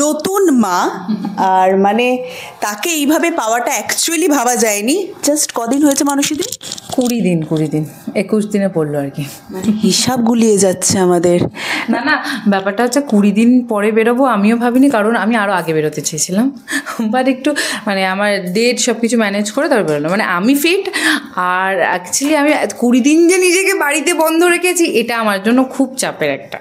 নতুন মা, আর মানে তাকে এইভাবে পাওয়াটা অ্যাকচুয়ালি ভাবা যায়নি। জাস্ট কদিন হয়েছে মানসীদি? 20 দিন 21 দিনে পড়লো আর কি। হিসাব গুলিয়ে যাচ্ছে আমাদের। না ব্যাপারটা হচ্ছে 20 দিন পরে বেরোবো আমিও ভাবিনি, কারণ আমি আরও আগে বেরোতে চেয়েছিলাম, বাট একটু মানে আমার ডেট সব কিছু ম্যানেজ করে তারপর বেরোলো। মানে আমি ফিট, আর অ্যাকচুয়ালি আমি 20 দিন যে নিজেকে বাড়িতে বন্ধ রেখেছি এটা আমার জন্য খুব চাপের একটা।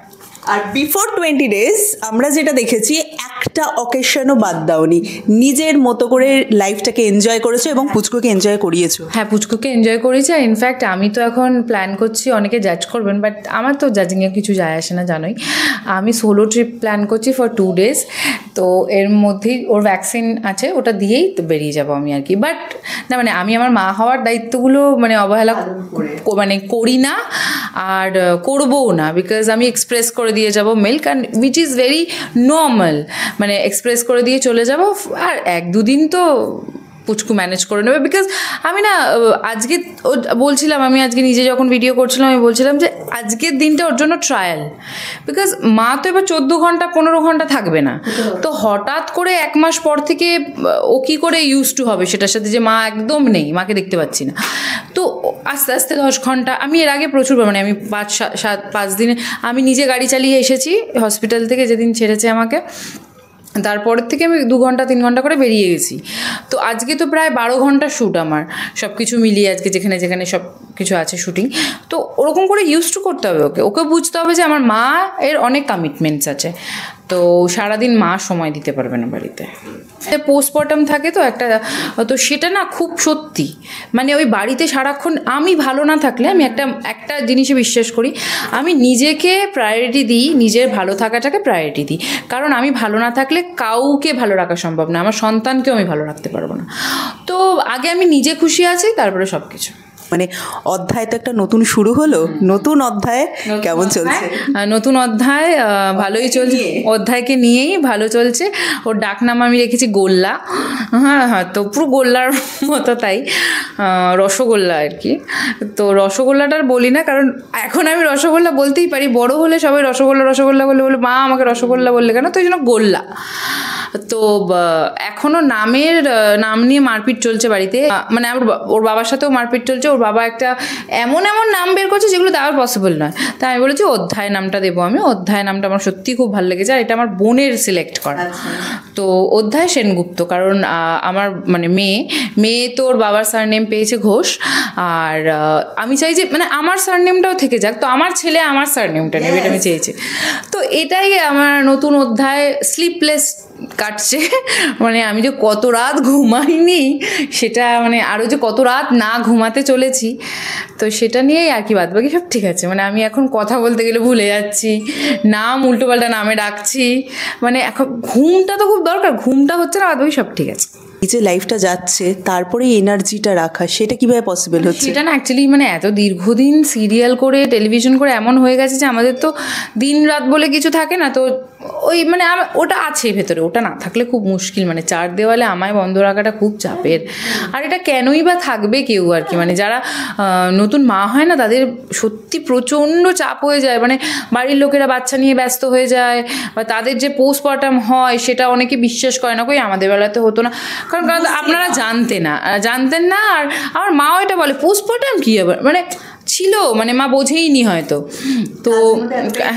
আর বিফোর 20 days আমরা যেটা দেখেছি, একটা অকেশনও বাদ দাওনি, নিজের মতো করে লাইফটাকে এনজয় করেছো এবং পুচকুকে এনজয় করিয়েছো। হ্যাঁ, পুচকুকে এনজয় করেছি। আর ইনফ্যাক্ট আমি তো এখন প্ল্যান করছি, অনেকে জাজ করবেন বাট আমার তো জাজিংয়ে কিছু যায় আসে না, জানোই। আমি সোলো ট্রিপ প্ল্যান করছি ফর 2 days। তো এর মধ্যেই ওর ভ্যাকসিন আছে, ওটা দিয়েই তো বেরিয়ে যাবো আমি আর কি। বাট না মানে আমি আমার মা হওয়ার দায়িত্বগুলো মানে অবহেলা মানে করি না, আর করবোও না, বিকজ আমি এক্সপ্রেস করে দিয়ে যাব milk, and which is very normal. মানে এক্সপ্রেস করে দিয়ে চলে যাব, আর 1-2 দিন তো পুচকু ম্যানেজ করে নেবে। বিকজ আমি না আজকে বলছিলাম, আমি আজকে নিজে যখন ভিডিও করছিলাম আমি বলছিলাম যে আজকের দিনটা ওর জন্য ট্রায়াল। বিকজ মা তো এবার 14 ঘন্টা 15 ঘন্টা থাকবে না, তো হঠাৎ করে 1 মাস পর থেকে ও কী করে ইউজ টু হবে সেটার সাথে, যে মা একদম নেই, মাকে দেখতে পাচ্ছি না। তো আস্তে আস্তে 10 ঘন্টা, আমি এর আগে প্রচুর মানে আমি 5 দিনে আমি নিজে গাড়ি চালিয়ে এসেছি হসপিটাল থেকে, যেদিন ছেড়েছে আমাকে, তারপরের থেকে আমি 2 ঘন্টা 3 ঘন্টা করে বেরিয়ে গেছি। তো আজকে তো প্রায় 12 ঘন্টা শ্যুট আমার, সব কিছু মিলিয়ে আজকে যেখানে যেখানে সব কিছু আছে শুটিং। তো ওরকম করে ইউজ টু করতে হবে ওকে বুঝতে হবে যে আমার মা এর অনেক কমিটমেন্টস আছে, তো সারাদিন মা সময় দিতে পারবে না বাড়িতে। পোস্টমর্টম থাকে তো একটা, তো সেটা না খুব সত্যি, মানে ওই বাড়িতে সারাক্ষণ আমি ভালো না থাকলে, আমি একটা জিনিসে বিশ্বাস করি, আমি নিজেকে প্রায়োরিটি দিই, নিজের ভালো থাকাটাকে প্রায়োরিটি দিই। কারণ আমি ভালো না থাকলে কাউকে ভালো রাখা সম্ভব না, আমার সন্তানকেও আমি ভালো রাখতে পারবো না। তো আগে আমি নিজে খুশি আছি, তারপরে সব কিছু। মানে অধ্যায় তো একটা নতুন শুরু হলো, নতুন অধ্যায় কেমন চলছে? নতুন অধ্যায় ভালোই চলছে, অধ্যায়কে নিয়েই ভালো চলছে। ওর ডাক নাম আমি রেখেছি গোল্লা। হ্যাঁ, তো পুরো গোল্লার মতো, তাই রসগোল্লা আর কি। তো রসগোল্লাটার বলি না, কারণ এখন আমি রসগোল্লা বলতেই পারি, বড় হলে সবাই রসগোল্লা বলে মা আমাকে রসগোল্লা বললে কেন, তো এই জন্য গোল্লা। তো এখনও নাম নিয়ে মারপিট চলছে বাড়িতে, মানে ওর বাবার সাথেও মারপিট চলছে। ওর বাবা একটা এমন নাম বের করছে যেগুলো দেওয়ার পসিবল নয়, তাই আমি বলেছি অধ্যায় নামটা দেবো আমি। অধ্যায় নামটা আমার সত্যিই খুব ভালো লেগেছে, আর এটা আমার বোনের সিলেক্ট করা। তো অধ্যায় সেনগুপ্ত, কারণ আমার মানে মেয়ে তো ওর বাবার সারনেম পেয়েছে ঘোষ, আর আমি চাই যে মানে আমার সারনেমটাও থেকে যাক, তো আমার ছেলে আমার সারনেমটা নেবে, এটা আমি চেয়েছি। তো এটাই আমার নতুন অধ্যায়। স্লিপলেস কাটছে, মানে আমি যে কত রাত ঘুমাইনি সেটা, মানে আরও যে কত রাত না ঘুমাতে চলেছি, তো সেটা নিয়েই আর কি। বাদ বাকি সব ঠিক আছে, মানে আমি এখন কথা বলতে গেলে ভুলে যাচ্ছি, নাম উল্টোপাল্টা নামে ডাকছি, মানে এখন ঘুমটা তো খুব দরকার, ঘুমটা হচ্ছে না, বাদ বাকি সব ঠিক আছে। এই যে লাইফটা যাচ্ছে, তারপরে এনার্জিটা রাখা, সেটা কিভাবে পসিবল হচ্ছে? সেটা না অ্যাকচুয়ালি মানে এত দীর্ঘদিন সিরিয়াল করে টেলিভিশন করে এমন হয়ে গেছে যে আমাদের তো দিন রাত বলে কিছু থাকে না, তো ওই মানে ওটা আছে ভেতরে, ওটা না থাকলে খুব মুশকিল। মানে 4 দেওয়ালে আমায় বন্ধ রাখাটা খুব চাপের, আর এটা কেনই বা থাকবে কেউ আর কি। মানে যারা নতুন মা হয় না, তাদের সত্যি প্রচণ্ড চাপ হয়ে যায়, মানে বাড়ির লোকেরা বাচ্চা নিয়ে ব্যস্ত হয়ে যায়, বা তাদের যে পোস্টমর্টম হয় সেটা অনেকে বিশ্বাস করে না, কই আমাদের বেলাতে হতো না, কারণ আপনারা জানতেন না। আর আমার মাও এটা বলে পোস্টমর্টম কী হবে, মানে ছিল, মানে মা বোঝেইনি হয়তো। তো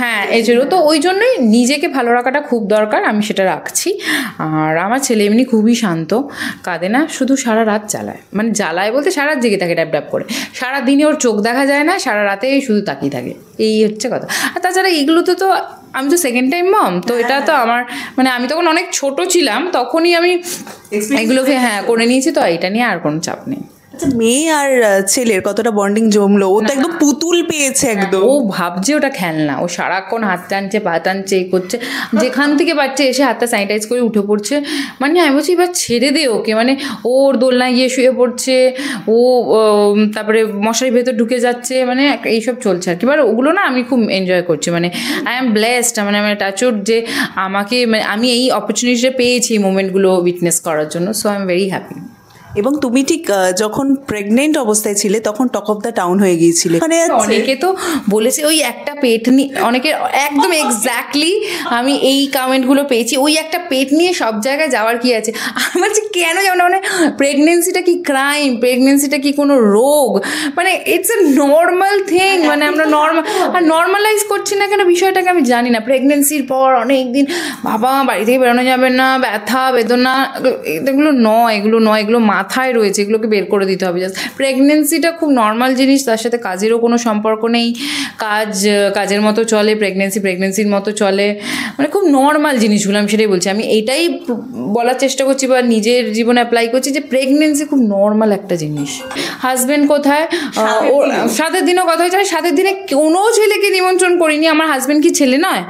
হ্যাঁ, এই জন্য তো ওই জন্যই নিজেকে ভালো রাখাটা খুব দরকার, আমি সেটা রাখছি। আর আমার ছেলে এমনি খুবই শান্ত, কাঁদে না, শুধু সারা রাত জ্বালায় বলতে সারা রাত জেগে থাকে ড্যাব করে, সারা দিনে ওর চোখ দেখা যায় না, সারা রাতেই শুধু তাকিয়ে থাকে, এই হচ্ছে কথা। আর তাছাড়া এগুলোতে তো আমি তো সেকেন্ড টাইম মম, তো এটা তো আমার মানে আমি তখন অনেক ছোট ছিলাম, তখনই আমি এগুলোকে করে নিয়েছি, তো এটা নিয়ে আর কোনো চাপ নেই। মেয়ে আর ছেলের কতটা বন্ডিং জমলো? ও তো একদম পুতুল পেয়েছে একদম, ও ভাবছে ওটা খেলনা, ও সারাক্ষণ হাত টানছে পা টানছে, এই করছে, যেখান থেকে পাচ্ছে এসে হাতটা স্যানিটাইজ করে উঠে পড়ছে। মানে আমি বলছি এবার ছেড়ে দে ওকে, মানে ওর দোলনায় গিয়ে শুয়ে পড়ছে, ও তারপরে মশারির ভেতর ঢুকে যাচ্ছে, মানে এইসব চলছে আর কি। এবার ওগুলো না আমি খুব এনজয় করছি, মানে আই এম ব্লেসড, মানে আমি টাচউড যে আমাকে মানে আমি এই অপরচুনিটিটা পেয়েছি এই মোমেন্টগুলো উইটনেস করার জন্য, so I am very happy. এবং তুমি ঠিক যখন প্রেগনেন্ট অবস্থায় ছিলে তখন টক অফ দ্য টাউন হয়ে গিয়েছিলে। মানে অনেকে তো বলেছে ওই একটা পেট নিয়ে, অনেকে একদম এক্স্যাক্টলি আমি এই কমেন্টগুলো পেয়েছি, ওই একটা পেট নিয়ে সব জায়গায় যাওয়ার কি আছে। আমার যে কেন যাবো না, মানে প্রেগনেন্সিটা কি ক্রাইম, প্রেগনেন্সিটা কি কোনো রোগ, মানে ইটস এ নর্মাল থিং, মানে আমরা নর্মালাইজ করছি না কেন বিষয়টাকে আমি জানি না। প্রেগনেন্সির পর অনেক দিন বাবা বাড়ি থেকে বেরোনো যাবে না, ব্যথা বেদনা, এগুলো নয়, এগুলো মাথায় রয়েছে, এগুলোকে বের করে দিতে হবে। জাস্ট প্রেগনেন্সিটা খুব নর্মাল জিনিস, তার সাথে কাজেরও কোনো সম্পর্ক নেই, কাজের মতো চলে, প্রেগনেন্সির মতো চলে, মানে খুব নর্মাল জিনিসগুলো, আমি সেটাই বলছি। আমি এইটাই বলার চেষ্টা করছি বা নিজের জীবনে অ্যাপ্লাই করছি যে প্রেগনেন্সি খুব নর্মাল একটা জিনিস। হাজব্যান্ড কোথায়, ওর সাতের দিনও কথা হয়েছে, আমি সাতের দিনে কোনো ছেলেকে নিমন্ত্রণ করিনি, আমার হাজব্যান্ড কি ছেলে নয়,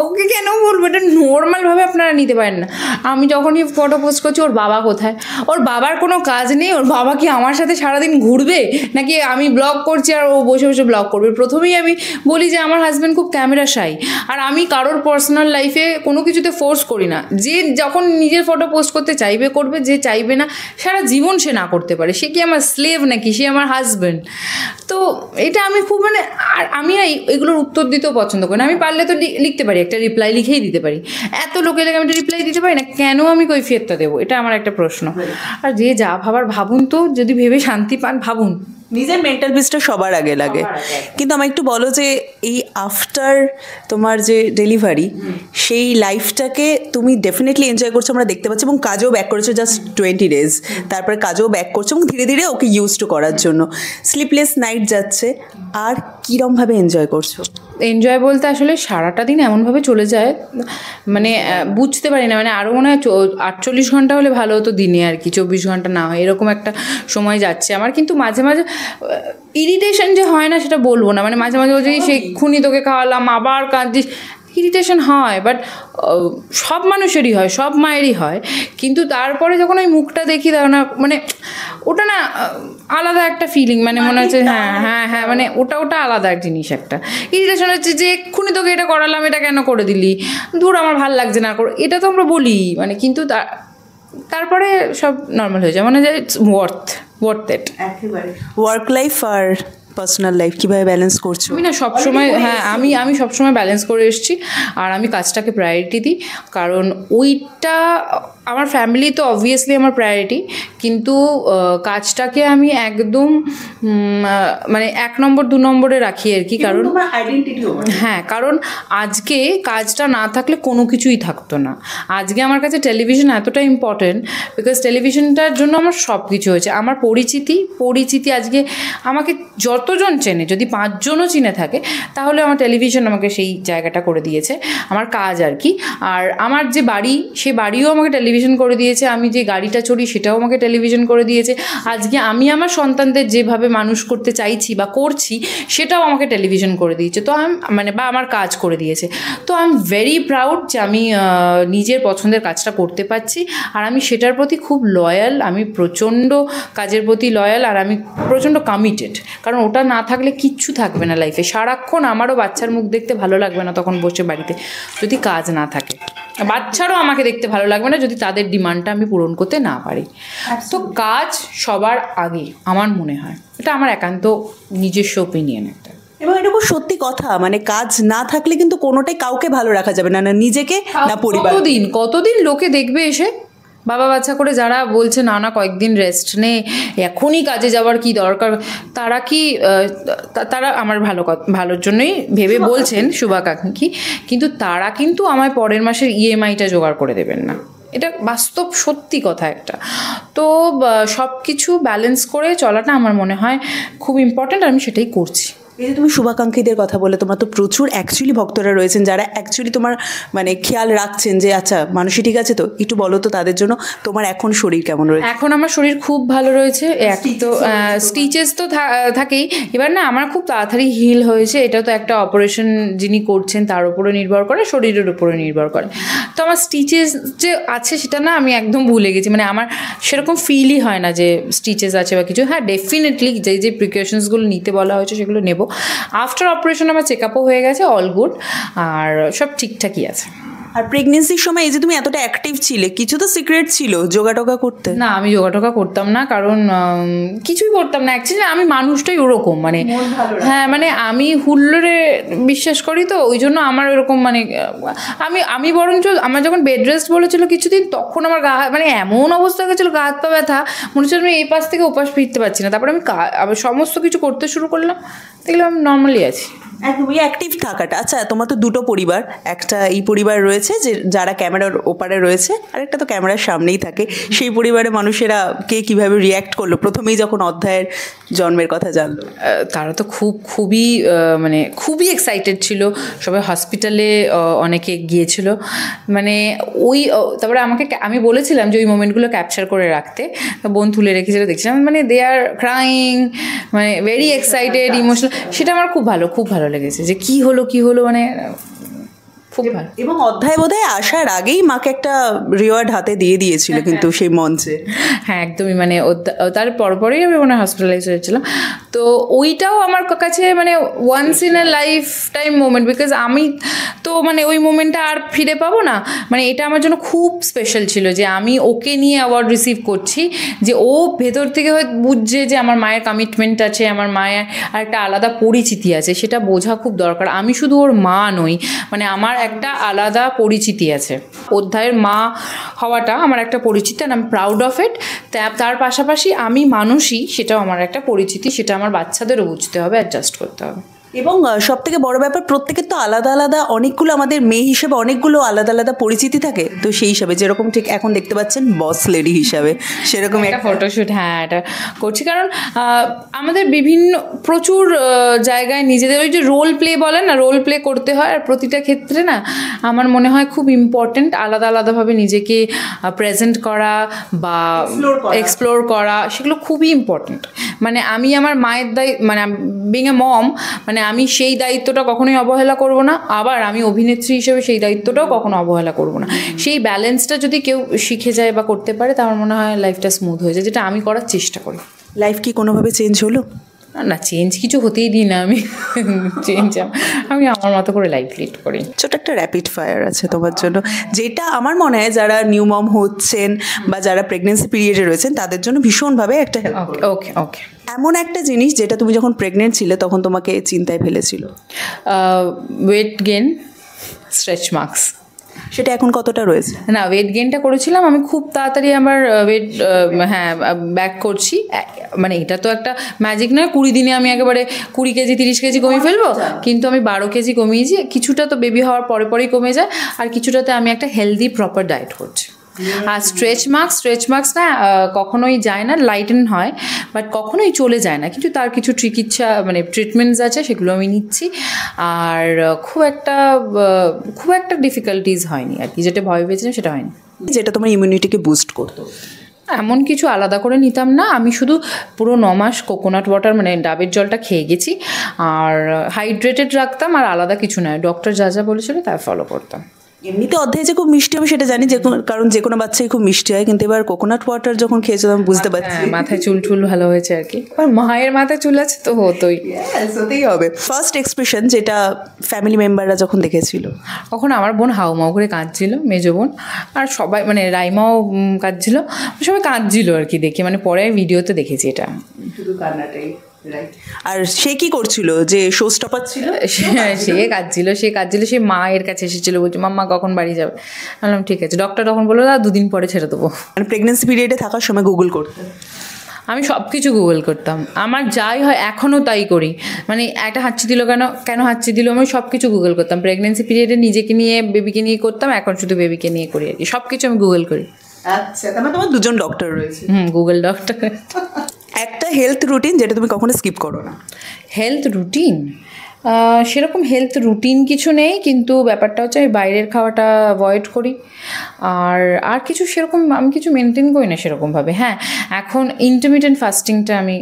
ওকে কেন বলবো, এটা নর্মালভাবে আপনারা নিতে পারেন না। আমি যখনই ফটো পোস্ট করছি ওর বাবা কোথায়, ওর বাবার কোনো কাজ নেই, ওর বাবা কি আমার সাথে সারাদিন ঘুরবে, নাকি আমি ব্লগ করছি আর ও বসে বসে ব্লগ করবে। প্রথমেই আমি বলি যে আমার হাজব্যান্ড খুব ক্যামেরা শাই, আর আমি কারোর পার্সোনাল লাইফে কোনো কিছুতে ফোর্স করি না। যে যখন নিজের ফটো পোস্ট করতে চাইবে করবে, যে চাইবে না সারা জীবন সে না করতে পারে, সে কি আমার স্লেভ নাকি, সে আমার হাজব্যান্ড। তো এটা আমি খুব মানে, আর আমি এগুলোর উত্তর দিতেও পছন্দ করি না। আমি পারলে তো লিখতে পারি, একটা রিপ্লাই লিখেই দিতে পারি, এত লোকের লাগে আমি একটা রিপ্লাই দিতে পারি না, কেন আমি কৈফিয়তটা দেবো, এটা আমার একটা প্রশ্ন। আর যে যা ভাবার ভাবুন, তো যদি ভেবে শান্তি পান ভাবুন। নিজের মেন্টাল পিসটা সবার আগে লাগে। কিন্তু আমার একটু বলো যে এই আফটার তোমার যে ডেলিভারি, সেই লাইফটাকে তুমি ডেফিনেটলি এনজয় করছো, আমরা দেখতে পাচ্ছি, এবং কাজেও ব্যাক করেছো জাস্ট 20 days, তারপরে কাজেও ব্যাক করছো এবং ধীরে ধীরে ওকে ইউজ টু করার জন্য স্লিপলেস নাইট যাচ্ছে। আর কীরমভাবে এনজয় করছো? এনজয় বলতে আসলে সারাটা দিন এমনভাবে চলে যায়, মানে বুঝতে পারি না, মানে আরও মনে হয় 48 ঘন্টা হলে ভালো হতো দিনে, আর কি 24 ঘন্টা না হয়, এরকম একটা সময় যাচ্ছে আমার। কিন্তু মাঝে মাঝে ইরিটেশন যে হয় না সেটা বলবো না, মানে মাঝে মাঝে বলছি সেক্ষুনি তোকে খাওয়ালাম আবার কাঁদছিস, ইরিটেশন হয়, বাট সব মানুষেরই হয়, সব মায়েরই হয়। কিন্তু তারপরে যখন ওই মুখটা দেখি তখন মানে ওটা না আলাদা একটা ফিলিং, মানে মনে হচ্ছে হ্যাঁ মানে ওটা আলাদা এক জিনিস। একটা ইরিটেশন হচ্ছে যে এক্ষুনি তোকে এটা করালাম, এটা কেন করে দিলি, দূর আমার ভাল লাগছে না, এটা তো আমরা বলি, মানে কিন্তু তারপরে সব নর্মাল হয়ে যায়, মানে যে ইটস ওয়ার্থ ইট। একেবারে ওয়ার্ক লাইফ আর পার্সোনাল লাইফ কীভাবে ব্যালেন্স করছো? আমি না সবসময়, হ্যাঁ আমি সবসময় ব্যালেন্স করে এসেছি, আর আমি কাজটাকে প্রায়োরিটি দিই, কারণ ওইটা আমার ফ্যামিলি তো অবভিয়াসলি আমার প্রায়োরিটি, কিন্তু কাজটাকে আমি একদম মানে 1 নম্বর 2 নম্বরে রাখি আর কি। কারণ হ্যাঁ, কারণ আজকে কাজটা না থাকলে কোনো কিছুই থাকতো না। আজকে আমার কাছে টেলিভিশন এতটা ইম্পর্টেন্ট, বিকজ টেলিভিশনটার জন্য আমার সব কিছু হয়েছে। আমার পরিচিতি আজকে আমাকে যতজন চেনে, যদি 5 জনও চিনে থাকে, তাহলে আমার টেলিভিশন আমাকে সেই জায়গাটা করে দিয়েছে, আমার কাজ আর কি। আর আমার যে বাড়ি, সে বাড়িও আমাকে টেলিভিশন করে দিয়েছে, আমি যে গাড়িটা চড়ি সেটাও আমাকে টেলিভিশন করে দিয়েছে। আজকে আমি আমার সন্তানদের যেভাবে মানুষ করতে চাইছি বা করছি, সেটাও আমাকে টেলিভিশন করে দিয়েছে, তো মানে বা আমার কাজ করে দিয়েছে। তো আই এম ভেরি প্রাউড যে আমি নিজের পছন্দের কাজটা করতে পারছি, আর আমি সেটার প্রতি খুব লয়াল, আমি প্রচণ্ড কাজের প্রতি লয়াল, আর আমি প্রচণ্ড কমিটেড। কারণ ওটা না থাকলে কিচ্ছু থাকবে না লাইফে। সারাক্ষণ আমারও বাচ্চার মুখ দেখতে ভালো লাগবে না তখন বসে বাড়িতে, যদি কাজ না থাকে। বাচ্চারও আমাকে দেখতে ভালো লাগবে না যদি তাদের ডিমান্ডটা আমি পূরণ করতে না পারি। তো কাজ সবার আগে আমার মনে হয়, এটা আমার একান্ত নিজস্ব ওপিনিয়ন একটা। এবং এটা খুব সত্যি কথা, মানে কাজ না থাকলে কিন্তু কোনোটাই কাউকে ভালো রাখা যাবে না, না নিজেকে না পরিবার। কতদিন লোকে দেখবে এসে বাবা বাচ্চা করে, যারা বলছে না কয়েকদিন রেস্ট নে, এখনই কাজে যাওয়ার কি দরকার, তারা আমার ভালোর জন্যই ভেবে বলছেন, শুভাকাঙ্ক্ষী, কিন্তু তারা কিন্তু আমায় পরের মাসের ইএমআইটা জোগাড় করে দেবেন না। এটা বাস্তব সত্যি কথা একটা। তো সব কিছু ব্যালেন্স করে চলাটা আমার মনে হয় খুব ইম্পর্ট্যান্ট, আর আমি সেটাই করছি। এই যে তুমি শুভাকাঙ্ক্ষীদের কথা বলে, তোমার তো প্রচুর অ্যাকচুয়ালি ভক্তরা রয়েছেন যারা অ্যাকচুয়ালি তোমার মানে খেয়াল রাখছেন যে আচ্ছা মানুষই ঠিক আছে, তো একটু বলো তো তাদের জন্য তোমার এখন শরীর কেমন রয়েছে? এখন আমার শরীর খুব ভালো রয়েছে। তো স্টিচেস তো থাকেই, এবার না আমার খুব তাড়াতাড়ি হিল হয়েছে। এটা তো একটা অপারেশন যিনি করছেন তার উপরে নির্ভর করে, শরীরের উপরে নির্ভর করে। তো আমার স্টিচেস যে আছে সেটা না আমি একদম ভুলে গেছি, মানে আমার সেরকম ফিলই হয় না যে স্টিচেস আছে বা কিছু। হ্যাঁ, ডেফিনেটলি যে প্রিকশনসগুলো নিতে বলা হয়েছে সেগুলো নেব। আফটার অপারেশন আমার চেক আপও হয়ে গেছে, অল গুড, আর সব ঠিকঠাকই আছে। আর প্রেগনেন্সির সময় এই যে তুমি এতটা অ্যাক্টিভ ছিলে, কিছু তো সিক্রেট ছিল যোগা টোগা করতে? না, আমি যোগা টোগা করতাম না, কারণ কিছুই করতাম না অ্যাকচুয়ালি। আমি মানুষটাই ওরকম, মানে হ্যাঁ, মানে আমি হুল্লোড়ে বিশ্বাস করি, তো ওই জন্য আমার ওরকম মানে আমি বরঞ্চ আমার যখন বেড রেস্ট বলেছিল কিছুদিন, তখন আমার গা মানে এমন অবস্থা হয়ে গেছিলো, গা হাত পা ব্যথা, মনে হচ্ছে আমি এই পাশ থেকে ওপাশ ফিরতে পারছি না। তারপরে আমি আবার সমস্ত কিছু করতে শুরু করলাম, দেখলাম আমি নর্মালি আছি। একদম অ্যাক্টিভ থাকাটা। আচ্ছা, তোমার তো দুটো পরিবার, একটা এই পরিবার রয়েছে যে যারা ক্যামেরার ওপারে রয়েছে, আর একটা তো ক্যামেরার সামনেই থাকে। সেই পরিবারের মানুষেরা কে কীভাবে রিয়্যাক্ট করলো প্রথমেই যখন অধ্যায়ের জন্মের কথা জানলো? তারা তো মানে খুবই এক্সাইটেড ছিল। সবাই হসপিটালে অনেকে গিয়েছিল, মানে তারপরে আমি বলেছিলাম যে ওই মোমেন্টগুলো ক্যাপচার করে রাখতে, বোন তুলে রেখেছিল, দেখছিলাম মানে দে আর ক্রাইং, মানে ভেরি এক্সাইটেড, ইমোশনাল। সেটা আমার খুব ভালো লেগেছে যে কি হলো মানে খুব ভালো। এবং অধ্যায় বোধহয় আসার আগেই মাকে একটা রিওয়ার্ড হাতে দিয়ে দিয়েছিল কিন্তু সেই মঞ্চে। হ্যাঁ, একদমই, মানে তার পরপরই আমি মনে হয় হসপিটালাইজ হয়েছিলাম। তো ওইটাও আমার কাছে মানে once in a life time moment, because আমি তো মানে ওই মোমেন্টটা আর ফিরে পাবো না। মানে এটা আমার জন্য খুব স্পেশাল ছিল যে আমি ওকে নিয়ে অ্যাওয়ার্ড রিসিভ করছি, যে ও ভেতর থেকে হয়তো বুঝছে যে আমার মায়ের কমিটমেন্ট আছে, আমার মায়ের আর একটা আলাদা পরিচিতি আছে, সেটা বোঝা খুব দরকার। আমি শুধু ওর মা নই, মানে আমার একটা আলাদা পরিচিতি আছে। অধ্যায়ের মা হওয়াটা আমার একটা পরিচিতি, আর আমি প্রাউড অফ ইট। তার পাশাপাশি আমি মানুষই, সেটাও আমার একটা পরিচিতি, সেটা আমার বাচ্চাদেরও বুঝতে হবে, অ্যাডজাস্ট করতে হবে। এবং সব থেকে বড় ব্যাপার, প্রত্যেকের তো আলাদা আলাদা অনেকগুলো, আমাদের মেয়ে হিসেবে অনেকগুলো আলাদা আলাদা পরিচিতি থাকে। তো সেই হিসাবে যেরকম ঠিক এখন দেখতে পাচ্ছেন বস লেডি হিসাবে, সেরকম একটা ফটোশ্যুট, হ্যাঁ, এটা করছি, কারণ আমাদের প্রচুর জায়গায় নিজেদের ওই যে রোল প্লে বলেন না, রোল প্লে করতে হয়। আর প্রতিটা ক্ষেত্রে না আমার মনে হয় খুব ইম্পর্টেন্ট আলাদাভাবে নিজেকে প্রেজেন্ট করা বা এক্সপ্লোর করা, সেগুলো খুবই ইম্পর্টেন্ট। মানে আমি আমার মায়ের মানে বিং এ মম, মানে আমি সেই দায়িত্বটা কখনোই অবহেলা করব না, আবার আমি অভিনেত্রী হিসেবে সেই দায়িত্বটাও কখনো অবহেলা করব না। সেই ব্যালেন্সটা যদি কেউ শিখে যায় বা করতে পারে, তার মনে হয় লাইফটা স্মুথ হয়ে যায়, যেটা আমি করার চেষ্টা করি। লাইফ কি কোনোভাবে চেঞ্জ হলো? না, চেঞ্জ কিছু হতেই দিই না আমি। আমি আমার মতো করে লাইফ লিড করি। ছোট একটা র্যাপিড ফায়ার আছে তোমার জন্য, যেটা আমার মনে হয় যারা নিউ মম হচ্ছেন বা যারা প্রেগনেন্সি পিরিয়ডে রয়েছেন তাদের জন্য ভীষণভাবে একটা হেল্প। ওকে। এমন একটা জিনিস যেটা তুমি যখন প্রেগনেন্ট ছিলে তখন তোমাকে চিন্তায় ফেলেছিল? Weight gain, stretch marks. সেটা এখন কতটা রয়েছে? না, ওয়েট গেনটা করেছিলাম আমি, খুব তাড়াতাড়ি আমার ওয়েট ব্যাক করছি। মানে এটা তো একটা ম্যাজিক নয়, 20 দিনে আমি একেবারে 20 কেজি 30 কেজি কমিয়ে ফেলবো, কিন্তু আমি 12 কেজি কমিয়েছি। কিছুটা তো বেবি হওয়ার পরেই কমে যায়, আর কিছুটাতে আমি একটা হেলদি প্রপার ডায়েট করছি। আর স্ট্রেচ মার্কস না কখনোই যায় না, লাইটেন হয়, বাট কখনোই চলে যায় না। কিন্তু তার কিছু চিকিৎসা মানে ট্রিটমেন্টস আছে, সেগুলো আমি নিচ্ছি। আর খুব একটা ডিফিকাল্টিজ হয়নি আর কি, যেটা ভয় পেয়েছিলাম সেটা হয়নি। যেটা তোমার ইমিউনিটিকে বুস্ট করতো? এমন কিছু আলাদা করে নিতাম না, আমি শুধু পুরো 9 মাস কোকোনাট ওয়াটার মানে ডাবের জলটা খেয়ে গেছি, আর হাইড্রেটেড রাখতাম, আর আলাদা কিছু নয়। ডক্টর যা বলেছিল তাই ফলো করতাম। এমনিতে অধ্যায় যে খুব মিষ্টি আমি সেটা জানি, কারণ যে কোনো বাচ্চাই খুব মিষ্টি হয়, কিন্তু এবার কোকোনাট ওয়াটার যখন খেয়েছো আমি বুঝতে পারছি মাথায় চুল ভালো হয়েছে আর কি। মায়ের মাথায় চুল আছে তো হতেই হবে। ফার্স্ট এক্সপ্রেশন যেটা ফ্যামিলি মেম্বাররা যখন দেখেছিল? তখন আমার বোন হাউমাউ করে কাঁদছিল, মেজো বোন, আর সবাই মানে রাইমাও কাঁদছিল, সবাই কাঁদছিল আর কি দেখে। মানে পরে ভিডিওতে দেখেছি এটা, শুধু কান্নাটাই। আর সে কি করছিল, যে শো স্টপার ছিল? সে কাঁদছিল, সে মায়ের কাছে এসেছিল, বলছে মাম্মা কখন বাড়ি যাবে। বললাম ঠিক আছে। ডক্টর তখন বললো 2 দিন পরে ছেড়ে দেবো। মানে প্রেগনেন্সি পিরিয়ডে থাকার সময় গুগল করতে? আমি সব কিছু গুগল করতাম, আমার যাই হয় এখনও তাই করি। মানে একটা হাঁচি দিল কেন হাঁচি দিল, আমি সব কিছু গুগল করতাম। প্রেগনেন্সি পিরিয়ডে নিজেকে নিয়ে বেবিকে নিয়ে করতাম, এখন শুধু বেবিকে নিয়ে করি আর কি। সব কিছু আমি গুগল করি। আচ্ছা, তাহলে তোমার 2জন ডক্টর রয়েছে? Google doctor. একটা হেলথ রুটিন যেটা তুমি কখনো স্কিপ করো না? হেলথ রুটিন সেরকম হেলথ রুটিন কিছু নেই, কিন্তু ব্যাপারটা হচ্ছে আমি বাইরের খাওয়াটা অ্যাভয়েড করি। আর কিছু সেরকম আমি কিছু মেনটেন করি না সেরকমভাবে। হ্যাঁ, এখন ইন্টারমিটেন্ট ফাস্টিংটা আমি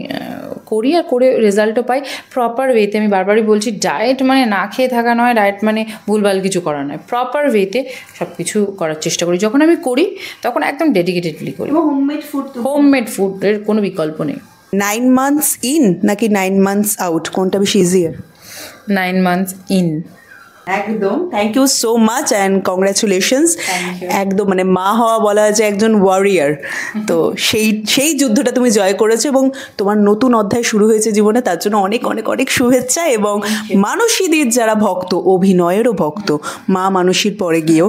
করি, আর করে রেজাল্টও পাই প্রপার ওয়েতে। আমি বারবারই বলছি, ডায়েট মানে না খেয়ে থাকা নয়, ডায়েট মানে ভুলভাল কিছু করা নয়। প্রপার ওয়েতে সব কিছু করার চেষ্টা করি। যখন আমি করি তখন একদম ডেডিকেটেডলি করি। হোমমেড ফুডের কোনো বিকল্প নেই। 9 months ইন নাকি 9 months আউট, কোনটা বেশি ইজিয়ার? 9 months in. একদম thank you so much and congratulations. একদম মানে মা হওয়া বলা হয় যে একজন ওয়ারিয়ার, তো সেই যুদ্ধটা তুমি জয় করেছো এবং তোমার নতুন অধ্যায় শুরু হয়েছে জীবনে, তার জন্য অনেক অনেক অনেক শুভেচ্ছা। এবং মানসীদের যারা ভক্ত, অভিনয়েরও ভক্ত, মা মানসীর পরে গিয়েও,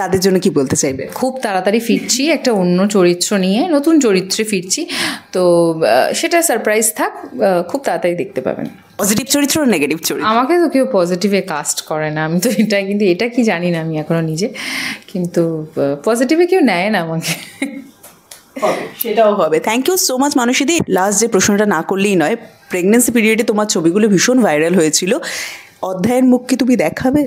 তাদের জন্য কি বলতে চাইবে? খুব তাড়াতাড়ি ফিরছি একটা অন্য চরিত্র নিয়ে, নতুন চরিত্রে ফিরছি, তো সেটা সারপ্রাইজ থাক, খুব তাড়াতাড়ি দেখতে পাবেন। পজিটিভ চরিত্র না নেগেটিভ চরিত্র? আমাকে তো কেউ পজিটিভে কাস্ট করে না, আমি তো কিন্তু এটা কি জানি না আমি এখনও নিজে, কিন্তু পজিটিভে কেউ নেয় না আমাকে। সেটাও হবে। থ্যাংক ইউ সো মাচ মানসীদি। লাস্ট যে প্রশ্নটা না করলেই নয়, প্রেগনেন্সি পিরিয়ডে তোমার ছবিগুলো ভীষণ ভাইরাল হয়েছিল, অধ্যায়ের মুখ কি তুমি দেখাবে?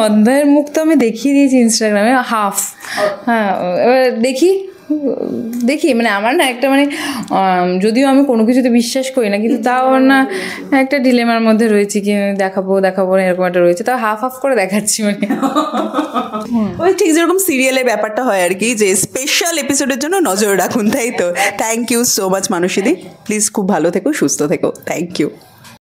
অধ্যায়ের মুখ তো আমি দেখিয়ে দিয়েছি ইনস্টাগ্রামে হাফ। হ্যাঁ, এবার দেখি মানে আমার না একটা মানে যদিও আমি কোনো কিছুতে বিশ্বাস করি না, কিন্তু তাও না একটা ডিলেমার মধ্যে রয়েছি কি দেখাবো না এরকম একটা রয়েছে, তাও হাফ হাফ করে দেখাচ্ছি মানে। ওই ঠিক যেরকম সিরিয়ালের ব্যাপারটা হয় আর কি, যে স্পেশাল এপিসোডের জন্য নজর রাখুন, তাই তো? থ্যাংক ইউ সো মাচ মানসীদি, প্লিজ খুব ভালো থেকো, সুস্থ থেকো, থ্যাংক ইউ।